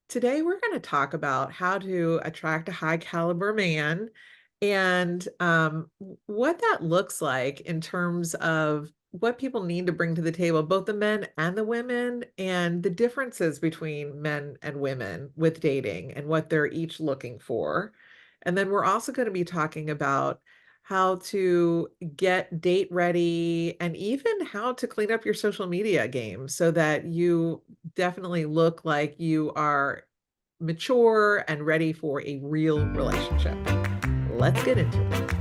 Today, we're going to talk about how to attract a high caliber man and what that looks like in terms of what people need to bring to the table, both the men and the women, and the differences between men and women with dating and what they're each looking for. And then we're also going to be talking about how to get date ready and even how to clean up your social media game so that you definitely look like you are mature and ready for a real relationship. Let's get into it.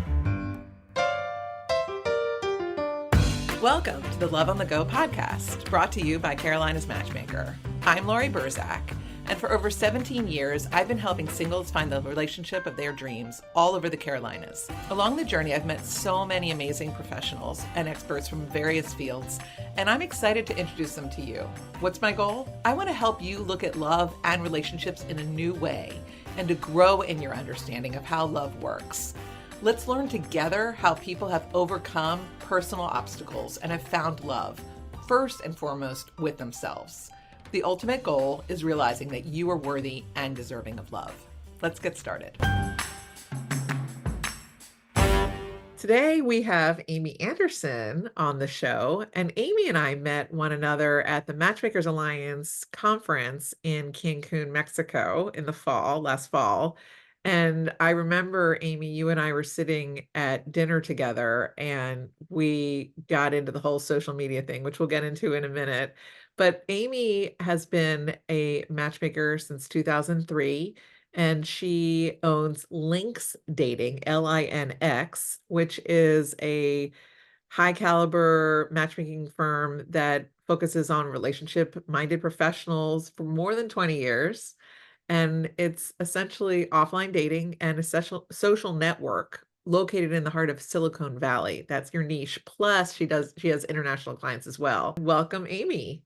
Welcome to the Love on the Go podcast, brought to you by Carolina's Matchmaker. I'm Laurie Burzak, and for over 17 years, I've been helping singles find the relationship of their dreams all over the Carolinas. Along the journey, I've met so many amazing professionals and experts from various fields, and I'm excited to introduce them to you. What's my goal? I want to help you look at love and relationships in a new way and to grow in your understanding of how love works. Let's learn together how people have overcome personal obstacles and have found love, first and foremost with themselves. The ultimate goal is realizing that you are worthy and deserving of love. Let's get started. Today we have Amy Andersen on the show, and Amy and I met one another at the Matchmakers Alliance conference in Cancun, Mexico in the last fall. And I remember, Amy, you and I were sitting at dinner together and we got into the whole social media thing, which we'll get into in a minute. But Amy has been a matchmaker since 2003, and she owns Linx Dating, Linx, which is a high caliber matchmaking firm that focuses on relationship-minded professionals for more than 20 years. And it's essentially offline dating and a social network located in the heart of Silicon Valley. That's your niche. Plus, she has international clients as well. Welcome, Amy.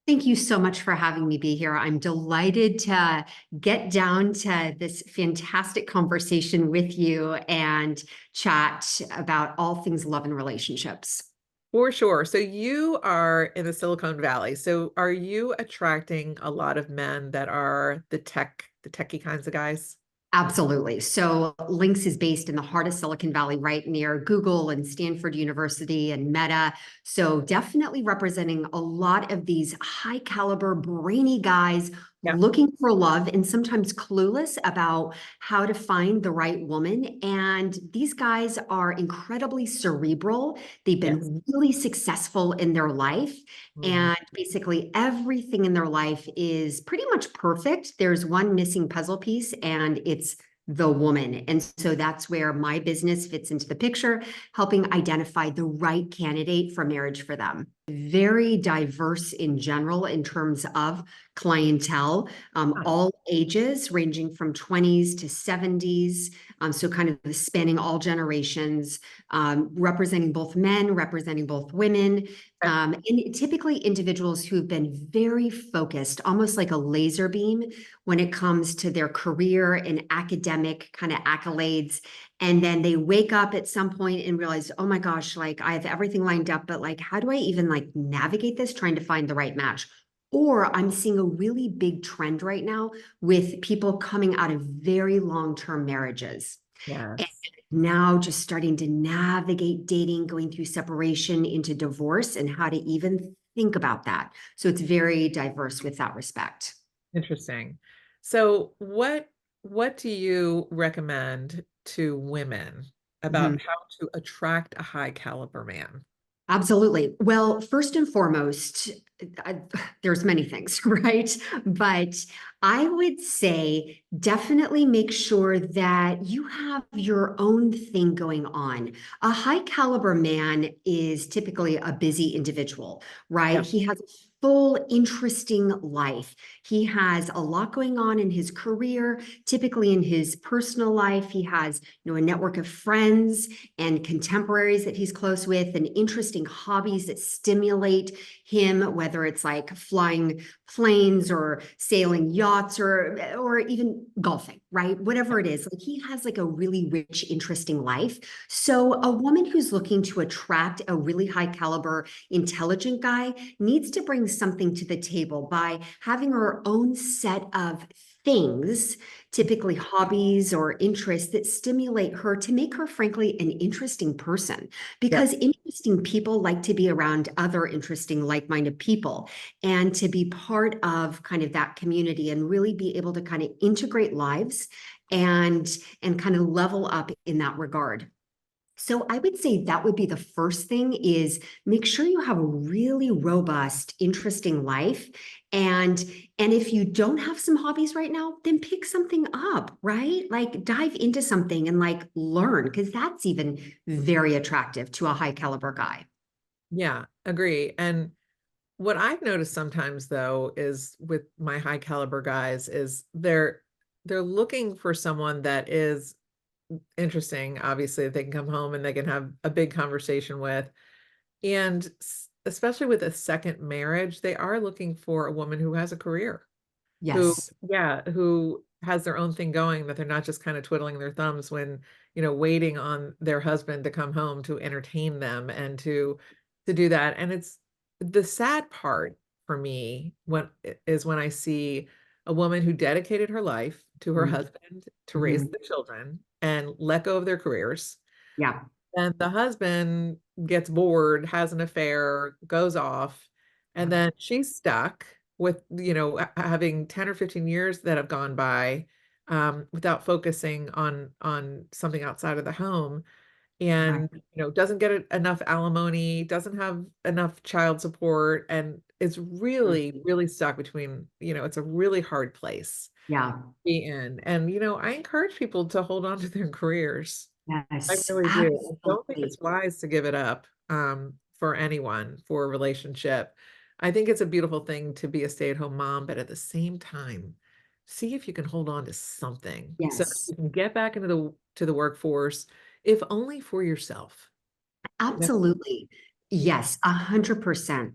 Thank you so much for having me be here. I'm delighted to get down to this fantastic conversation with you and chat about all things love and relationships. For sure. So you are in the Silicon Valley. So are you attracting a lot of men that are the techie kinds of guys? Absolutely. So Linx is based in the heart of Silicon Valley, right near Google and Stanford University and Meta. So definitely representing a lot of these high caliber, brainy guys Yeah. looking for love and sometimes clueless about how to find the right woman. And these guys are incredibly cerebral. They've Yes. been really successful in their life. Mhm. And basically everything in their life is pretty much perfect. There's one missing puzzle piece, and it's the woman. And so that's where my business fits into the picture, helping identify the right candidate for marriage for them. Very diverse in general in terms of clientele, all ages ranging from 20s to 70s. So kind of spanning all generations, representing both men, representing both women, and typically individuals who've been very focused, almost like a laser beam when it comes to their career and academic kind of accolades. And then they wake up at some point and realize, oh my gosh, like I have everything lined up, but like, how do I even like navigate this, trying to find the right match? Or I'm seeing a really big trend right now with people coming out of very long-term marriages. And Yes. now just starting to navigate dating, going through separation into divorce, and how to even think about that. So it's very diverse with that respect. Interesting. So what do you recommend to women about Mhm. how to attract a high caliber man? Absolutely. Well, first and foremost, I, there's many things, right? But I would say definitely make sure that you have your own thing going on. A high caliber man is typically a busy individual, right? Yeah. He has a full, interesting life. He has a lot going on in his career, typically in his personal life. He has, a network of friends and contemporaries that he's close with, and interesting hobbies that stimulate him, whether it's like flying planes or sailing yachts or even golfing, right? Whatever it is, like he has like a really rich, interesting life. So a woman who's looking to attract a really high caliber, intelligent guy needs to bring something to the table by having her own set of things, typically hobbies or interests that stimulate her to make her, frankly, an interesting person. Yep. Because interesting people like to be around other interesting, like-minded people, and to be part of kind of that community and really be able to kind of integrate lives and kind of level up in that regard. So I would say that would be the first thing is make sure you have a really robust, interesting life. And and if you don't have some hobbies right now, then pick something up, right? Like dive into something and like learn, because that's even very attractive to a high caliber guy. Yeah, agree. And what I've noticed sometimes though is with my high caliber guys is they're looking for someone that is interesting, obviously, that they can come home and they can have a big conversation with. And especially with a second marriage, they are looking for a woman who has a career, who, Yes. yeah, who has their own thing going, that they're not just kind of twiddling their thumbs when, waiting on their husband to come home to entertain them and to do that. And it's the sad part for me when I see a woman who dedicated her life to her husband to raise Mhm. the children and let go of their careers. Yeah. And the husband gets bored, has an affair, goes off, and Yeah. then she's stuck with, having 10 or 15 years that have gone by, without focusing on something outside of the home, Right. and, doesn't get enough alimony, doesn't have enough child support, and is really, really stuck between, it's a really hard place Yeah. to be in. And, I encourage people to hold on to their careers. I Yes. really do. I don't think Absolutely. it's wise to give it up, for anyone, for a relationship. I think it's a beautiful thing to be a stay-at-home mom, but at the same time, see if you can hold on to something so that Yes. you can get back into the workforce, if only for yourself. That's Absolutely. yeah. Yes, 100%.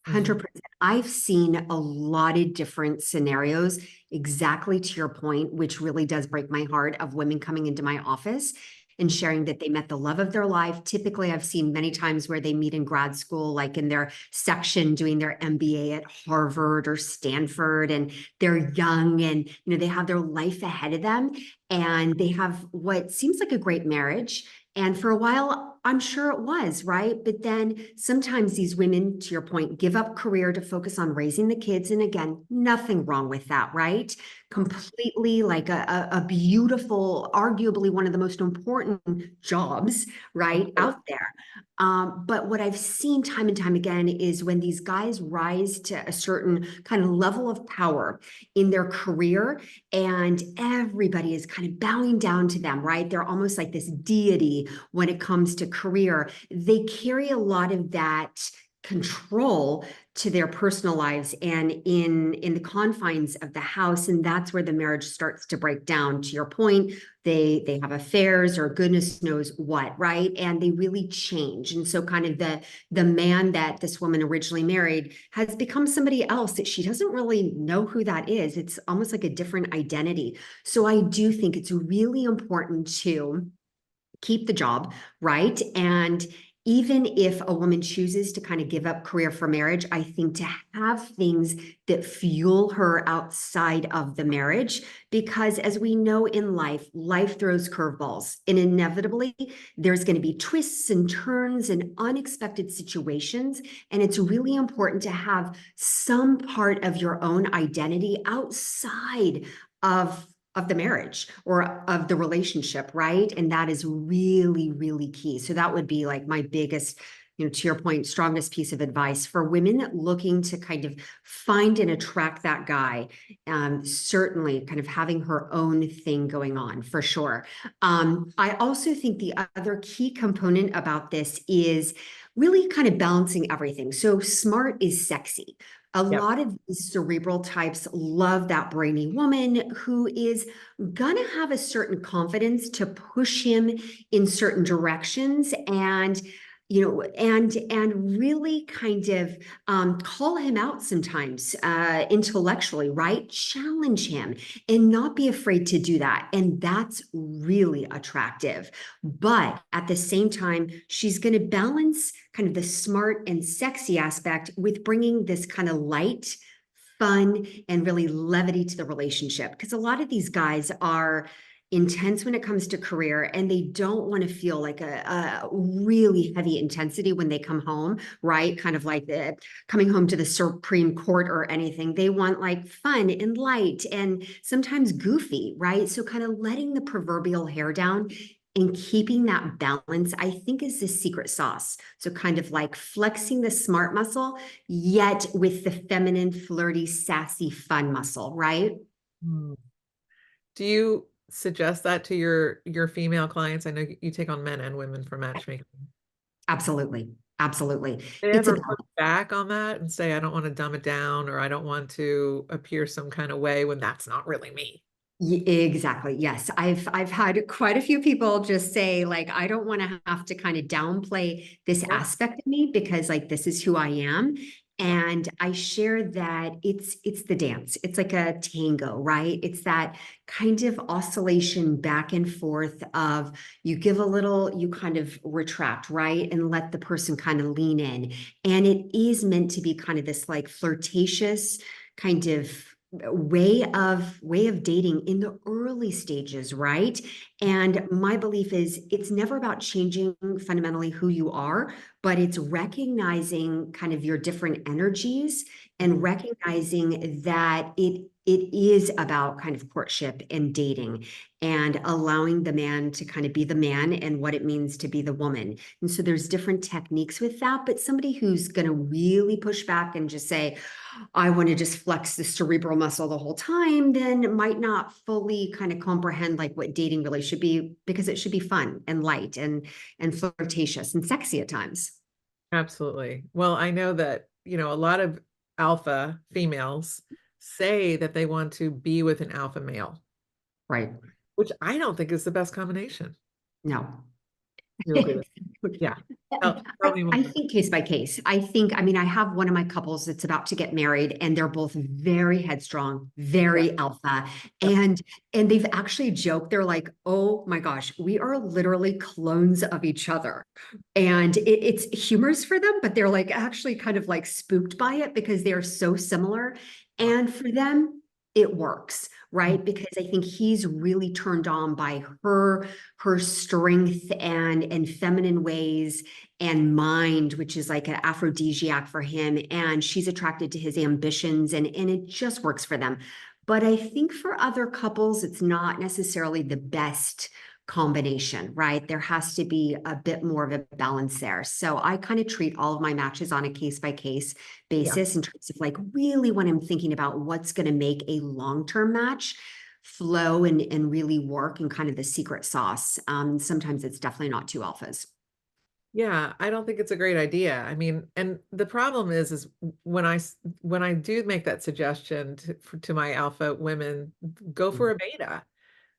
Mhm. 100%. I've seen a lot of different scenarios, exactly to your point, which really does break my heart, of women coming into my office and sharing that they met the love of their life. Typically, I've seen many times where they meet in grad school, like in their section doing their MBA at Harvard or Stanford, and they're young and they have their life ahead of them, and they have what seems like a great marriage. And for a while, I'm sure it was, right? But then sometimes these women, to your point, give up career to focus on raising the kids. And again, nothing wrong with that, right? Completely like a beautiful, arguably one of the most important jobs, right, out there. But what I've seen time and time again is when these guys rise to a certain kind of level of power in their career, and everybody is kind of bowing down to them, right? They're almost like this deity when it comes to career. They carry a lot of that control to their personal lives and in the confines of the house, and that's where the marriage starts to break down. To your point, they have affairs or goodness knows what, right? And they really change. And so kind of the man that this woman originally married has become somebody else that she doesn't really know who that is. It's almost like a different identity. So I do think it's really important to keep the job, right? And even if a woman chooses to kind of give up career for marriage, I think to have things that fuel her outside of the marriage, because as we know in life, life throws curveballs, and inevitably there's going to be twists and turns and unexpected situations. And it's really important to have some part of your own identity outside of the marriage or of the relationship, right? And that is really, really key. So that would be like my biggest, to your point, strongest piece of advice for women looking to kind of find and attract that guy. Certainly kind of having her own thing going on for sure. I also think the other key component about this is really kind of balancing everything. So smart is sexy. A Yep. lot of these cerebral types love that brainy woman who is gonna have a certain confidence to push him in certain directions, and and really kind of call him out sometimes intellectually, right? Challenge him and not be afraid to do that. And that's really attractive. But at the same time, she's going to balance kind of the smart and sexy aspect with bringing this kind of light, fun and really levity to the relationship. Because a lot of these guys are intense when it comes to career, and they don't want to feel like a really heavy intensity when they come home, right? Kind of like coming home to the Supreme Court or anything. They want like fun and light and sometimes goofy, right? So kind of letting the proverbial hair down and keeping that balance, I think, is the secret sauce. So kind of like flexing the smart muscle, yet with the feminine, flirty, sassy, fun muscle, right? Mm. Do you suggest that to your female clients? I know you take on men and women for matchmaking. Absolutely. Absolutely. They It's ever about push back on that and say, I don't want to dumb it down, or I don't want to appear some kind of way when that's not really me? Exactly. Yes. I've had quite a few people just say like I don't want to have to kind of downplay this Yeah. aspect of me because like this is who I am. Yeah. And I share that it's the dance. It's like a tango, right? It's that kind of oscillation back and forth of you give a little, you kind of retract, right? And let the person kind of lean in. And it is meant to be kind of this like flirtatious kind of way of dating in the early stages, right? And my belief is it's never about changing fundamentally who you are, but it's recognizing kind of your different energies and Mhm. recognizing that it is about kind of courtship and dating and allowing the man to kind of be the man and what it means to be the woman. And so there's different techniques with that, but somebody who's going to really push back and just say, I want to just flex the cerebral muscle the whole time, then might not fully kind of comprehend like what dating really should be because it should be fun and light and flirtatious and sexy at times. Absolutely. Well, I know that, a lot of alpha females say that they want to be with an alpha male, Right. which I don't think is the best combination. No. You agree with? Yeah. Tell me I more. think case by case. I think, I mean, I have one of my couples that's about to get married, and they're both very headstrong, Yeah. very alpha. Yeah. And they've actually joked, they're like, oh my gosh, we are literally clones of each other. And it's humorous for them, but they're like actually kind of like spooked by it because they're so similar. Wow. And for them, it works, Mm. right? Because I think he's really turned on by her strength and feminine ways and mind, which is like an aphrodisiac for him. And she's attracted to his ambitions and it just works for them. But I think for other couples, it's not necessarily the best combination, right? There has to be a bit more of a balance there. So I kind of treat all of my matches on a case by case Yeah. basis in terms of like really when I'm thinking about what's going to make a long-term match flow and really work and kind of the secret sauce. Sometimes it's definitely not two alphas. Yeah, I don't think it's a great idea. I mean, and the problem is when I do make that suggestion to my alpha women, go for a beta.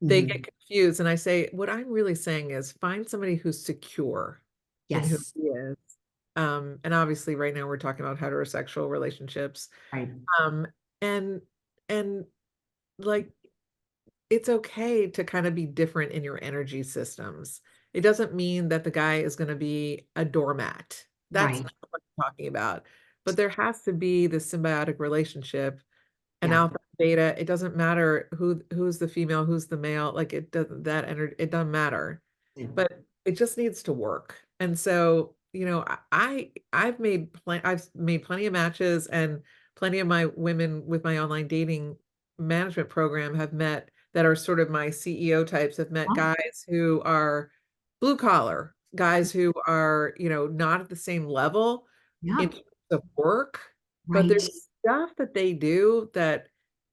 They get Mhm. confused, and I say, what I'm really saying is find somebody who's secure in who Yes, he is. And obviously, right now we're talking about heterosexual relationships. right. Um, and and like it's okay to kind of be different in your energy systems. It doesn't mean that the guy is going to be a doormat. That's Right. not what I'm talking about. But there has to be this symbiotic relationship, an Yeah. alpha beta. It doesn't matter who's the female, who's the male. Like it doesn't that energy, it doesn't matter. But it just needs to work. And so, I've made plenty of matches, and plenty of my women with my online dating management program have met that are sort of my CEO types, have met Oh, guys who are blue collar, guys who are, not at the same level yeah. in terms of work, but Right. there's stuff that they do that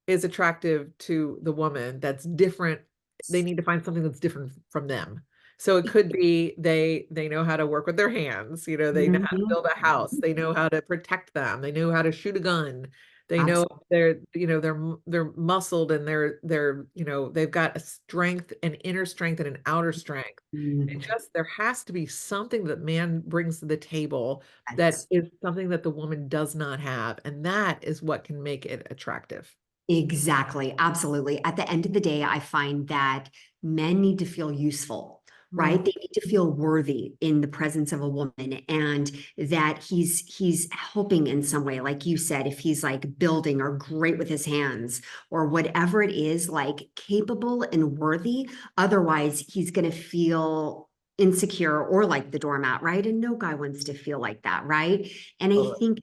is attractive to the woman that's different. They need to find something that's different from them. So it could be they know how to work with their hands, they know how to Mhm. build a house, they know how to protect them, they know how to shoot a gun, they know Absolutely. they're muscled, and they've got a strength, an inner strength and an outer strength. It just there has to be something that man brings to the table that Yes. is something that the woman does not have, and that is what can make it attractive. Exactly. Absolutely. At the end of the day, I find that men need to feel useful, Mm. right? They need to feel worthy in the presence of a woman and that he's helping in some way. Like you said, if he's like building or great with his hands or whatever it is, like capable and worthy. Otherwise, he's going to feel insecure or like the doormat, right? And no guy wants to feel like that, right? And I Totally. think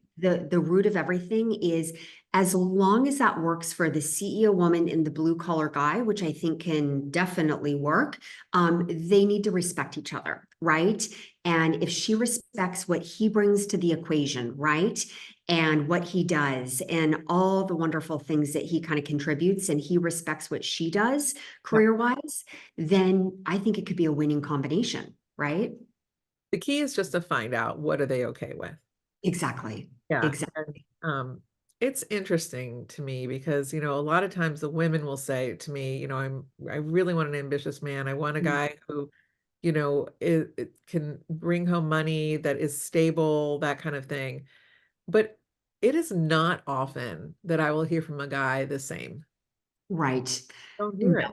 the root of everything is as long as that works for the CEO woman and the blue collar guy, which I think can definitely work, they need to respect each other, right? And if she respects what he brings to the equation, right? And what he does and all the wonderful things that he kind of contributes, and he respects what she does Yeah. career wise, then I think it could be a winning combination, right? The key is just to find out what are they okay with. Exactly. Yeah. And Exactly. it's interesting to me because, a lot of times the women will say to me, I really want an ambitious man. I want a guy who, it can bring home money that is stable, that kind of thing. But it is not often that I will hear from a guy the same. Right. Don't No, hear it.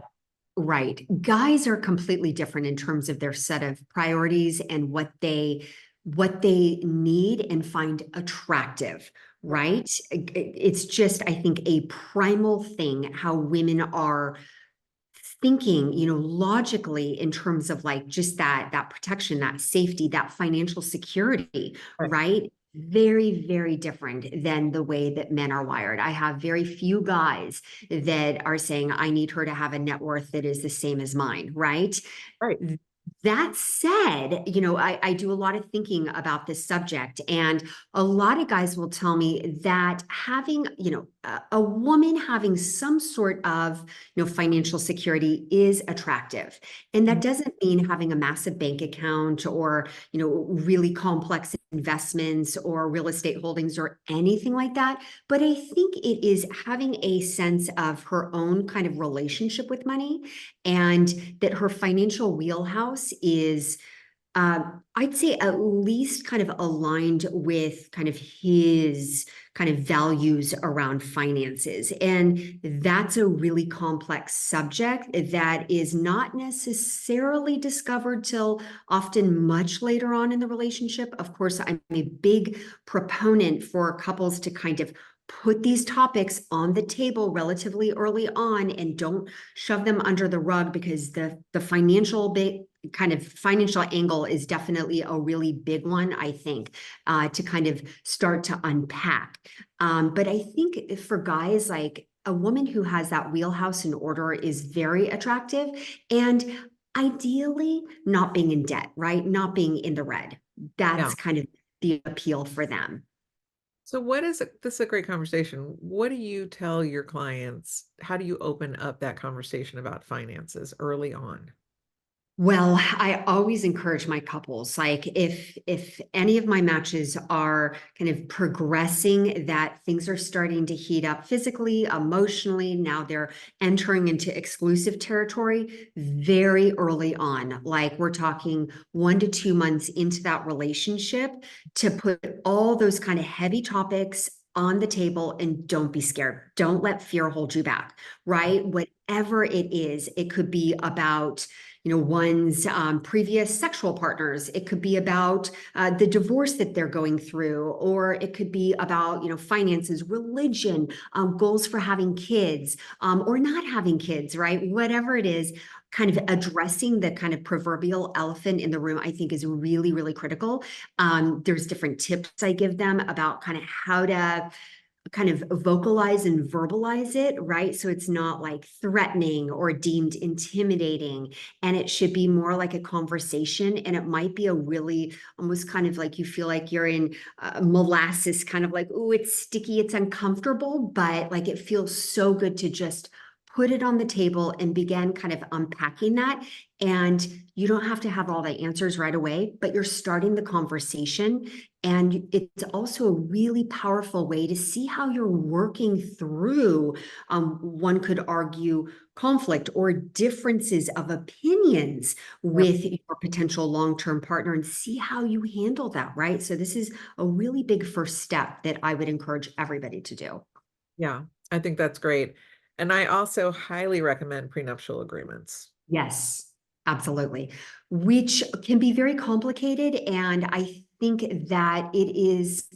right. Guys are completely different in terms of their set of priorities and what they need and find attractive, Yeah. right? It's just, I think, a primal thing how women are thinking, logically in terms of like just that protection, that safety, that financial security, Right. right? Very, very different than the way that men are wired. I have very few guys that are saying, I need her to have a net worth that is the same as mine, right? Right. That said, I do a lot of thinking about this subject, and a lot of guys will tell me that having, a woman having some sort of, financial security is attractive. And that Mhm. doesn't mean having a massive bank account or, really complex investments or real estate holdings or anything like that. But I think it is having a sense of her own kind of relationship with money and that her financial wheelhouse is I'd say at least kind of aligned with kind of his kind of values around finances. And that's a really complex subject that is not necessarily discovered till often much later on in the relationship. Of course, I'm a big proponent for couples to kind of put these topics on the table relatively early on and don't shove them under the rug because the financial kind of financial angle is definitely a really big one, I think, to kind of start to unpack. But I think for guys, like a woman who has that wheelhouse in order is very attractive. And ideally, not being in debt, right? Not being in the red. Yeah. That's kind of the appeal for them. So this is a great conversation. What do you tell your clients? How do you open up that conversation about finances early on? Well, I always encourage my couples, like if any of my matches are kind of progressing, that things are starting to heat up physically, emotionally, now they're entering into exclusive territory very early on. Like we're talking 1 to 2 months into that relationship to put all those kind of heavy topics on the table and don't be scared. Don't let fear hold you back, right? Whatever it is, it could be about one's previous sexual partners. It could be about the divorce that they're going through, or it could be about, finances, religion, goals for having kids or not having kids, right? Whatever it is, kind of addressing the kind of proverbial elephant in the room, I think is really, really critical. There's different tips I give them about kind of how to kind of vocalize and verbalize it, right? So it's not like threatening or deemed intimidating. And it should be more like a conversation. And it might be a really almost kind of like you feel like you're in molasses, kind of like, oh, it's sticky, it's uncomfortable, but like it feels so good to just put it on the table and begin kind of unpacking that. And you don't have to have all the answers right away, but you're starting the conversation. And it's also a really powerful way to see how you're working through, one could argue, conflict or differences of opinions Yep. with your potential long-term partner and see how you handle that, right? So this is a really big first step that I would encourage everybody to do. Yeah, I think that's great. And I also highly recommend prenuptial agreements. Yes. Absolutely, which can be very complicated. And I think that it is,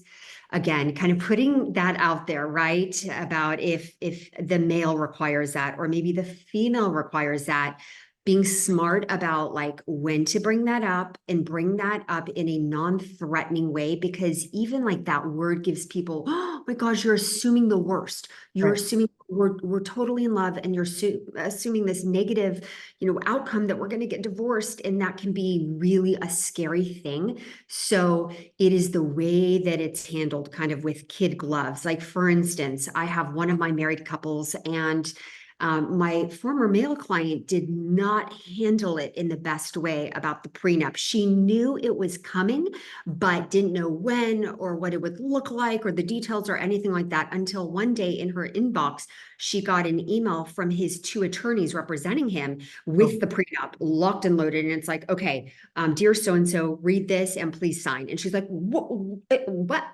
again, kind of putting that out there, right? About if the male requires that, or maybe the female requires that, being smart about like when to bring that up and bring that up in a non-threatening way, because even like that word gives people, oh my gosh, you're assuming the worst. You're Right. assuming we're totally in love, and you're assuming this negative, outcome that we're going to get divorced, and that can be really a scary thing. So it is the way that it's handled, kind of with kid gloves. Like, for instance, I have one of my married couples, and my former male client did not handle it in the best way about the prenup. She knew it was coming, but didn't know when or what it would look like or the details or anything like that, until one day in her inbox, she got an email from his two attorneys representing him Oh, with the prenup locked and loaded. And it's like, okay, dear so-and-so, read this and please sign. And she's like, what?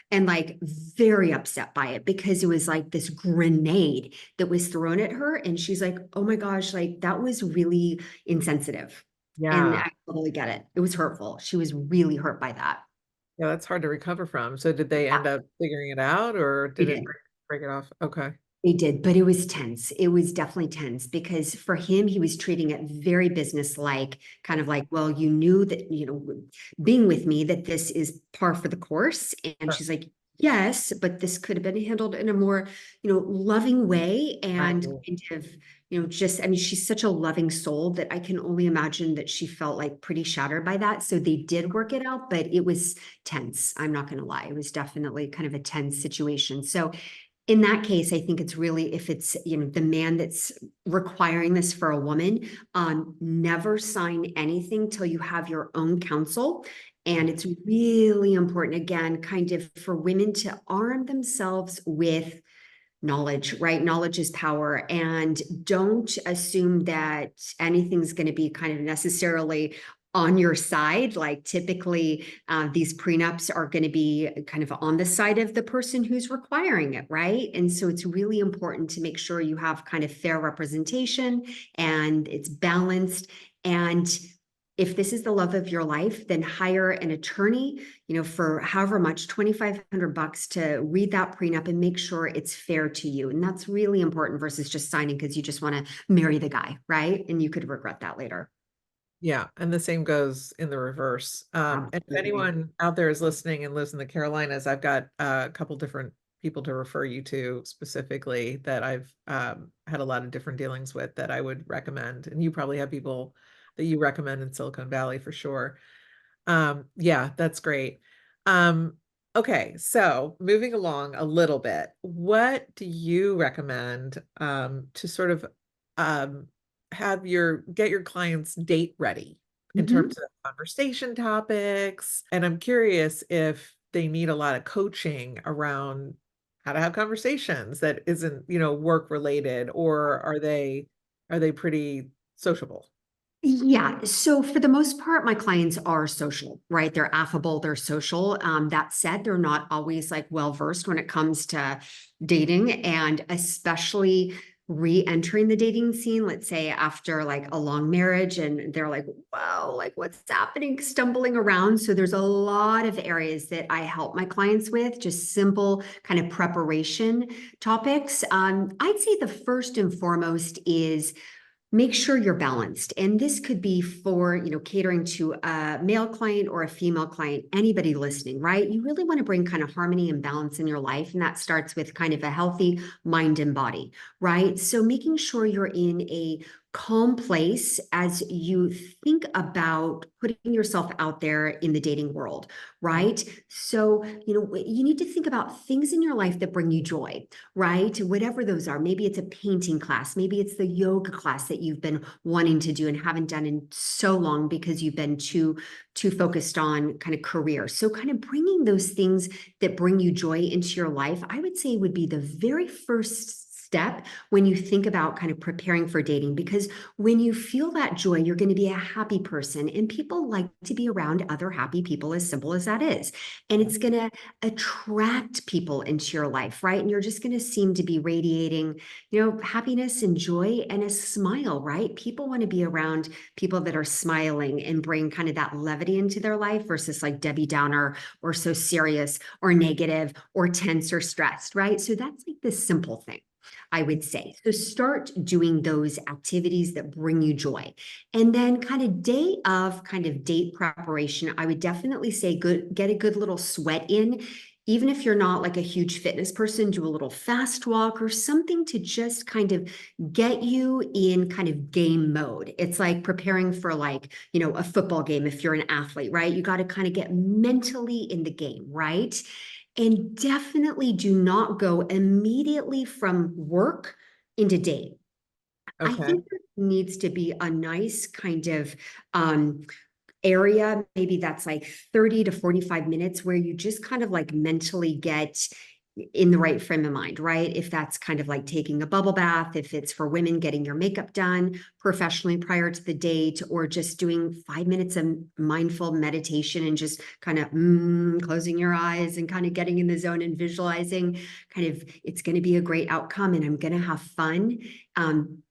And like very upset by it, because it was like this grenade that was thrown at her. And she's like, oh my gosh, like that was really insensitive. And yeah. I totally get it. It was hurtful. She was really hurt by that. Yeah, that's hard to recover from. So did they Yeah, end up figuring it out or they did it did. break it off? Okay. They did, but it was tense. It was definitely tense, because for him, he was treating it very business-like, kind of like, well, you knew that, being with me, that this is par for the course. And Sure. she's like, yes, but this could have been handled in a more, loving way, Right. and kind of, just, I mean, she's such a loving soul that I can only imagine that she felt like pretty shattered by that. So they did work it out, but it was tense. I'm not going to lie. It was definitely kind of a tense situation. So in that case, I think it's really, if it's, the man that's requiring this for a woman, never sign anything till you have your own counsel. And it's really important, again, kind of for women to arm themselves with knowledge, right? Knowledge is power. And don't assume that anything's going to be kind of necessarily on your side. Like, typically, these prenups are going to be kind of on the side of the person who's requiring it, right? And so it's really important to make sure you have kind of fair representation and it's balanced. And if this is the love of your life, then hire an attorney, for however much, 2,500 bucks, to read that prenup and make sure it's fair to you. And that's really important versus just signing because you just want to marry the guy, right? And you could regret that later. Yeah, and the same goes in the reverse. And if Absolutely. anyone out there is listening and lives in the Carolinas, I've got a couple different people to refer you to specifically that I've had a lot of different dealings with that I would recommend. And you probably have people that you recommend in Silicon Valley for sure. Yeah, that's great. Um, okay, so moving along a little bit, what do you recommend to sort of um, get your clients date ready in Mhm. terms of conversation topics? And I'm curious if they need a lot of coaching around how to have conversations that isn't, work related, or are they pretty sociable? Yeah. So for the most part, my clients are social, right? They're affable, they're social. That said, they're not always like well versed when it comes to dating, and especially re-entering the dating scene, let's say after like a long marriage, and they're like, wow, like what's happening, stumbling around. So there's a lot of areas that I help my clients with, just simple kind of preparation topics. I'd say the first and foremost is make sure you're balanced. And this could be for, catering to a male client or a female client, anybody listening, right? You really want to bring kind of harmony and balance in your life. And that starts with kind of a healthy mind and body, right? So making sure you're in a calm place as you think about putting yourself out there in the dating world, right? So, you need to think about things in your life that bring you joy, right? Whatever those are. Maybe it's a painting class. Maybe it's the yoga class that you've been wanting to do and haven't done in so long because you've been too focused on kind of career. So kind of bringing those things that bring you joy into your life, I would say would be the very first step when you think about kind of preparing for dating, because when you feel that joy, you're going to be a happy person, and people like to be around other happy people, as simple as that is. And it's going to attract people into your life, right? And you're just going to seem to be radiating, happiness and joy and a smile, right? People want to be around people that are smiling and bring kind of that levity into their life versus like Debbie Downer or so serious or negative or tense or stressed, right? So that's like the simple thing, I would say. So start doing those activities that bring you joy. And then kind of day of kind of date preparation, I would definitely say get a good little sweat in. Even if you're not like a huge fitness person, do a little fast walk or something to just kind of get you in kind of game mode. It's like preparing for like, a football game if you're an athlete, right? You got to kind of get mentally in the game, right? And definitely do not go immediately from work into date. I Okay. think there needs to be a nice kind of area, maybe that's like 30 to 45 minutes where you just kind of like mentally get in the right frame of mind, right? If that's kind of like taking a bubble bath, if it's for women, getting your makeup done professionally prior to the date, or just doing 5 minutes of mindful meditation and just kind of closing your eyes and kind of getting in the zone and visualizing kind of it's going to be a great outcome and I'm going to have fun.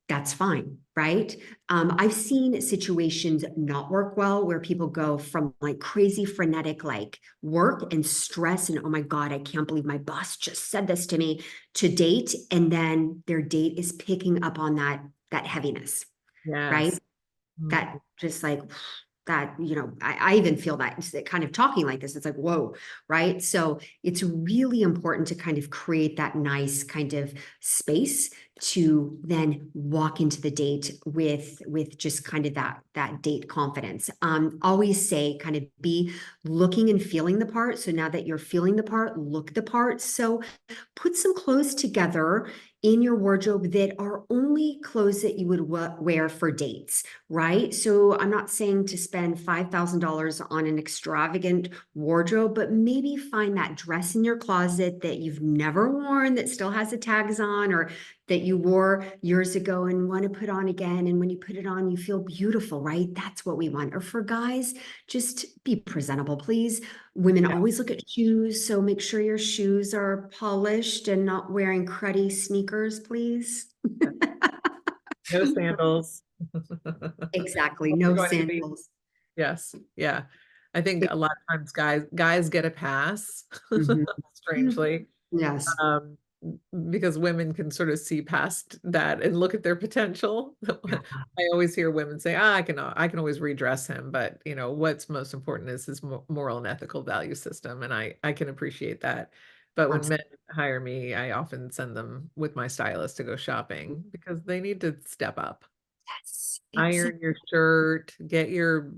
That's fine, right? I've seen situations not work well where people go from like crazy frenetic, like work and stress and oh my God, I can't believe my boss just said this to me, to date. And then their date is picking up on that heaviness, right? Yes. Mm. That just like that, I even feel that kind of talking like this, it's like, whoa, right? So it's really important to kind of create that nice kind of space to then walk into the date with just kind of that date confidence. Always say kind of be looking and feeling the part. So now that you're feeling the part, look the part. So put some clothes together in your wardrobe that are only clothes that you would wear for dates, right? So I'm not saying to spend $5,000 on an extravagant wardrobe, but maybe find that dress in your closet that you've never worn that still has the tags on, or that you wore years ago and want to put on again. And when you put it on, you feel beautiful, right? That's what we want. Or for guys, just be presentable, please. Women Yeah. always look at shoes, so make sure your shoes are polished and not wearing cruddy sneakers, please. No sandals. Exactly, We're no going to be, sandals. yes. Yeah. I think a lot of times guys get a pass, Mhm. strangely. Yes. Um, because women can sort of see past that and look at their potential. Yeah, I always hear women say, "Ah, I can always redress him," but what's most important is his moral and ethical value system, and I can appreciate that. But when men absolutely. hire me, I often send them with my stylist to go shopping because they need to step up. Yes, Iron exactly. your shirt, get your,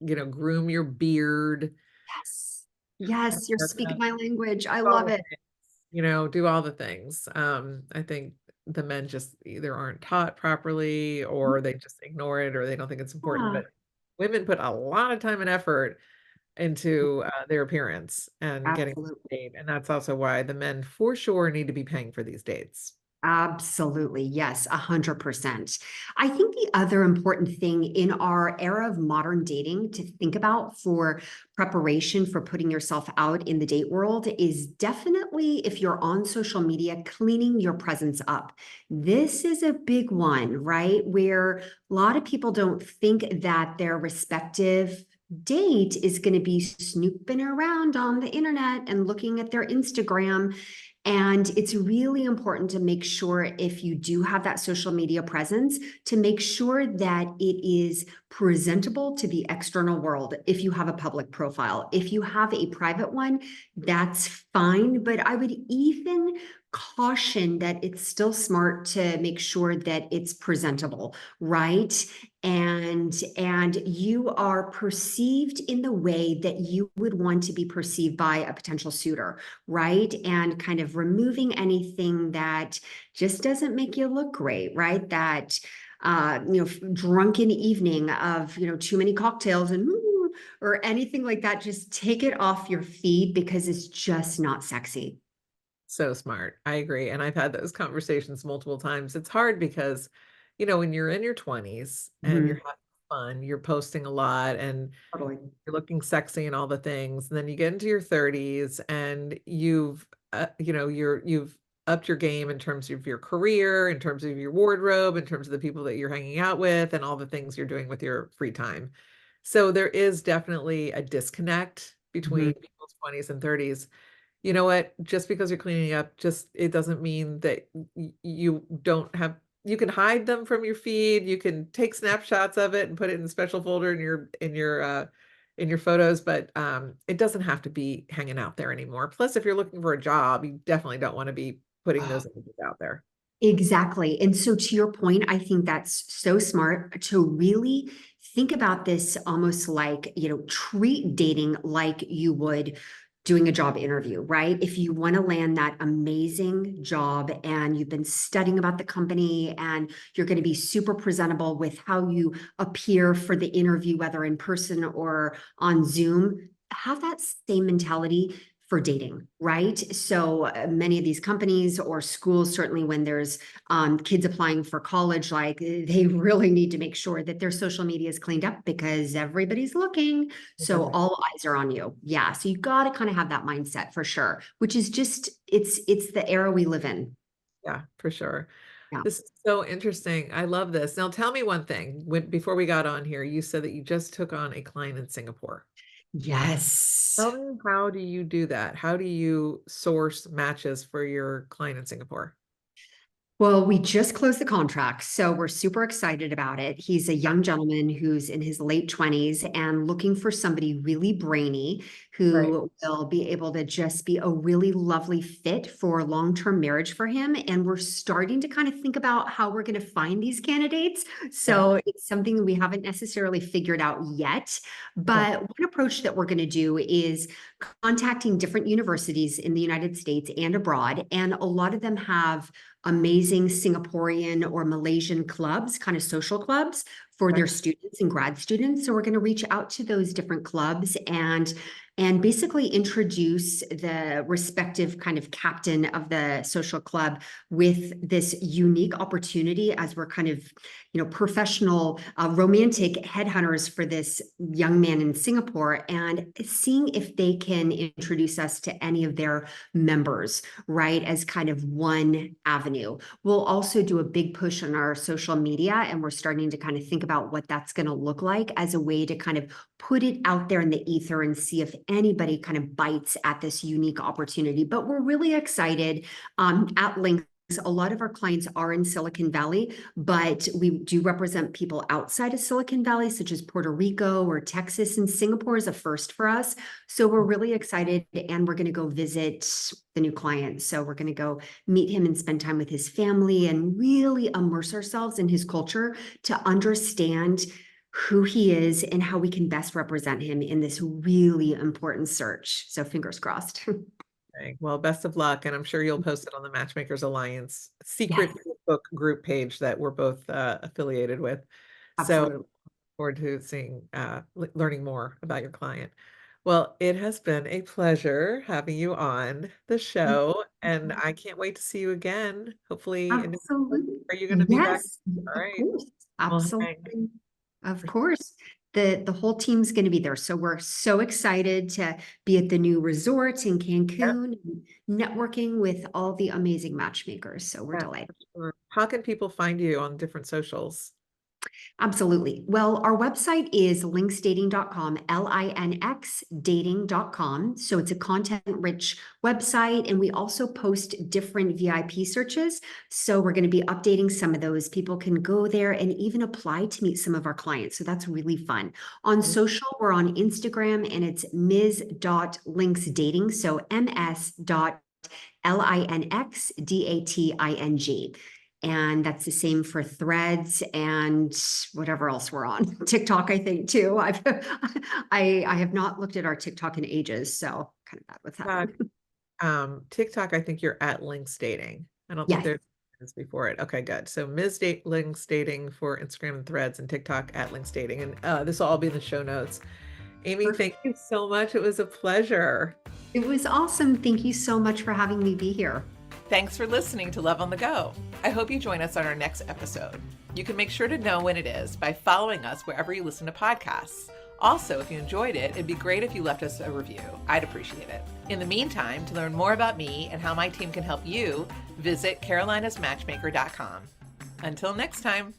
groom your beard. Yes. Yes, you're speaking my language. I All love the it. things, do all the things. I think the men just either aren't taught properly or they just ignore it or they don't think it's important. Yeah, But women put a lot of time and effort into their appearance and getting absolutely. a date. And that's also why the men for sure need to be paying for these dates. Absolutely. Yes, 100%. I think the other important thing in our era of modern dating to think about for preparation for putting yourself out in the date world is definitely, if you're on social media, cleaning your presence up. This is a big one, right? Where a lot of people don't think that their respective date is going to be snooping around on the internet and looking at their Instagram. And it's really important to make sure, if you do have that social media presence, to make sure that it is presentable to the external world. If you have a public profile, if you have a private one, that's fine. But I would even caution that it's still smart to make sure that it's presentable, right? And you are perceived in the way that you would want to be perceived by a potential suitor, right? And kind of removing anything that just doesn't make you look great, right? That drunken evening of, too many cocktails and or anything like that. Just take it off your feed because it's just not sexy. So smart. I agree. And I've had those conversations multiple times. It's hard because, when you're in your 20s and you're Mhm. having fun, you're posting a lot and Totally. you're looking sexy and all the things. And then you get into your 30s and you've upped your game in terms of your career, in terms of your wardrobe, in terms of the people that you're hanging out with, and all the things you're doing with your free time. So there is definitely a disconnect Mhm. between people's 20s and 30s. You know what? Just because you're cleaning up, just it doesn't mean that you don't have, you can hide them from your feed. You can take snapshots of it and put it in a special folder in your photos, but it doesn't have to be hanging out there anymore. Plus, if you're looking for a job, you definitely don't want to be putting those images out there. Exactly. And so, to your point, I think that's so smart to really think about this almost like, treat dating like you would doing a job interview, right? If you want to land that amazing job and you've been studying about the company and you're going to be super presentable with how you appear for the interview, whether in person or on Zoom, have that same mentality for dating, right? So many of these companies or schools, certainly when there's kids applying for college, like they really need to make sure that their social media is cleaned up because everybody's looking. So Right. all eyes are on you. Yeah. So you got to kind of have that mindset for sure, which is just, it's the era we live in. Yeah, for sure. Yeah. This is so interesting. I love this. Now, tell me one thing. Before we got on here, you said that you just took on a client in Singapore. Yes. Tell me, how do you do that? How do you source matches for your client in Singapore? Well, we just closed the contract, so we're super excited about it. He's a young gentleman who's in his late 20s and looking for somebody really brainy Right. who will be able to just be a really lovely fit for long-term marriage for him. And we're starting to kind of think about how we're going to find these candidates. Yeah. So it's something we haven't necessarily figured out yet. Okay. But one approach that we're going to do is contacting different universities in the United States and abroad. And a lot of them have amazing Singaporean or Malaysian clubs, kind of social clubs for Okay. their students and grad students. So we're going to reach out to those different clubs and basically introduce the respective kind of captain of the social club with this unique opportunity as we're kind of, professional romantic headhunters for this young man in Singapore and seeing if they can introduce us to any of their members, right, as kind of one avenue. We'll also do a big push on our social media, and we're starting to kind of think about what that's going to look like as a way to kind of put it out there in the ether and see if anybody kind of bites at this unique opportunity. But we're really excited at Linx. A lot of our clients are in Silicon Valley, but we do represent people outside of Silicon Valley, such as Puerto Rico or Texas, and Singapore is a first for us. So we're really excited and we're going to go visit the new client. So we're going to go meet him and spend time with his family and really immerse ourselves in his culture to understand who he is and how we can best represent him in this really important search. So fingers crossed. Okay. Well, best of luck, and I'm sure you'll post it on the Matchmakers Alliance Yes, secret book group page that we're both affiliated with. So absolutely. forward to seeing, learning more about your client. Well, it has been a pleasure having you on the show, and I can't wait to see you again. Hopefully, Absolutely. are you going to be back? Yes, All of right. course. Well, hang. Absolutely. Of course. The whole team's going to be there. So we're so excited to be at the new resort in Yeah, Cancun, networking with all the amazing matchmakers. So we're yeah, delighted. for sure. How can people find you on different socials? Absolutely. Well, our website is linxdating.com, Linx dating.com. So it's a content rich website. And we also post different VIP searches. So we're going to be updating some of those. People can go there and even apply to meet some of our clients. So that's really fun. On social, we're on Instagram and it's ms.linxdating. So ms.linxdating. And that's the same for Threads and whatever else we're on. TikTok, I think too. I have not looked at our TikTok in ages, so kind of bad with that. TikTok, TikTok, I think you're at Links Dating. I don't think Yes, there's this before it. Okay, good. So Ms. Links Dating for Instagram and Threads, and TikTok at Links Dating. And this will all be in the show notes. Amy, thank you so much. It was a pleasure. It was awesome. Thank you so much for having me be here. Thanks for listening to Love on the Go. I hope you join us on our next episode. You can make sure to know when it is by following us wherever you listen to podcasts. Also, if you enjoyed it, it'd be great if you left us a review. I'd appreciate it. In the meantime, to learn more about me and how my team can help you, visit carolinasmatchmaker.com. Until next time.